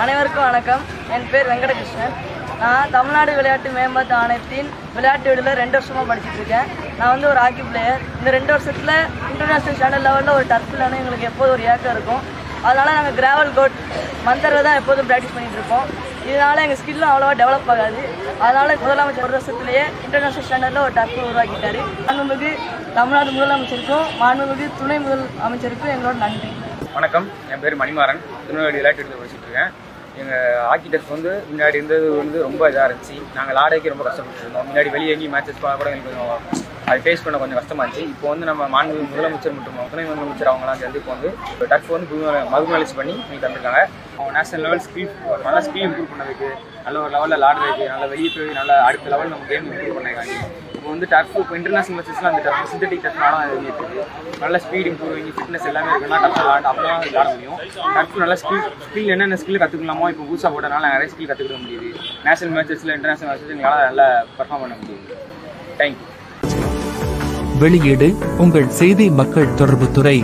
அனைவருக்கும் வணக்கம். என் பேர் வெங்கடகிருஷ்ணன். நான் தமிழ்நாடு விளையாட்டு மேம்பாட்டு ஆணையத்தின் விளையாட்டு வீடில் 2 வருஷமாக படிச்சுட்டு இருக்கேன். நான் ஒரு ஹாக்கி பிளேயர். இந்த 2 வருஷத்தில் இன்டர்நேஷ்னல் ஸ்டாண்டர்ட் லெவலில் ஒரு டர்ஃப் விளையாட எங்களுக்கு எப்போதும் ஒரு ஏக்கம் இருக்கும். அதனால் நாங்கள் கிராவல் கோட் மந்தரை தான் எப்போதும் ப்ராக்டிஸ் பண்ணிகிட்டு இருப்போம். இதனால் எங்கள் ஸ்கில்லும் அவ்வளோவா டெவலப் ஆகாது. அதனால் முதலமைச்சர் 1 வருஷத்துலேயே இன்டர்நேஷ்னல் ஸ்டாண்டர்டில் ஒரு டர்ஃப் உருவாக்கிட்டார். மாண்புமிகு தமிழ்நாடு முதலமைச்சருக்கும் மாண்புமிகு துணை முதலமைச்சருக்கும் எங்களோட நன்றி. வணக்கம், என் பேர் மணிமாறன். திருநெல்வேலி விளையாட்டு வீட்டில் படிச்சுட்டு இருக்கேன். எங்கள் ஹாக்கி டர்ஃப் முன்னாடி இருந்தது ரொம்ப இதாக இருந்துச்சு. நாங்கள் ஆடைக்கு ரொம்ப கஷ்டப்பட்டு இருந்தோம். முன்னாடி வெளியே எங்கேயும் மேட்சஸ் போனால் கூட எங்களுக்கு கொஞ்சம் அதை ஃபேஸ் பண்ண கொஞ்சம் கஷ்டமாக இருந்துச்சு. இப்போ நம்ம மாண்பு முதலமைச்சர் மற்றும் துணை முதலமைச்சர் அவங்களாம் சேர்ந்து இப்போ டர்ஃப் மறுமலர்ச்சி பண்ணி எங்களுக்கு தந்துருக்காங்க. அவங்க நேஷனல் லெவல் நல்லா ஸ்கில் இம்ப்ரூவ் பண்ணதுக்கு, நல்ல ஒரு லெவலில் விளாடுறதுக்கு, நல்லா வெளியே போய் நல்லா அடுத்த லெவலில் நம்ம கேம் இம்ப்ரூவ் பண்ணிருக்காங்க. இப்போ டர்ஃப் இன்டர்நேஷனல் மேட்சஸ்லாம் அந்த டர்ஃப் சிந்தட்டிக் டர்ஃப்னால இருக்குது. நல்ல ஸ்பீட் இம்ப்ரூவிங், ஃபிட்னஸ் எல்லாமே இருக்குன்னா டர்ஃப் விளாண்டு அப்போ தான் விளாட முடியும். டர்ஃப் நல்லா ஸ்கில் என்னென்ன ஸ்கில் கற்றுக்கலாமோ இப்போ புதுசாக போட்டனால நிறைய ஸ்கில் கற்றுக்கிட முடியுது. நேஷனல் மேட்சஸில் இன்டர்நேஷனல் மேட்சஸ் எங்களால் நல்லா பர்ஃபார்ம் பண்ண முடியுது. தேங்க்யூ. வெளியீடு உங்கள் செய்தி மக்கள் தொடர்புத்துறை.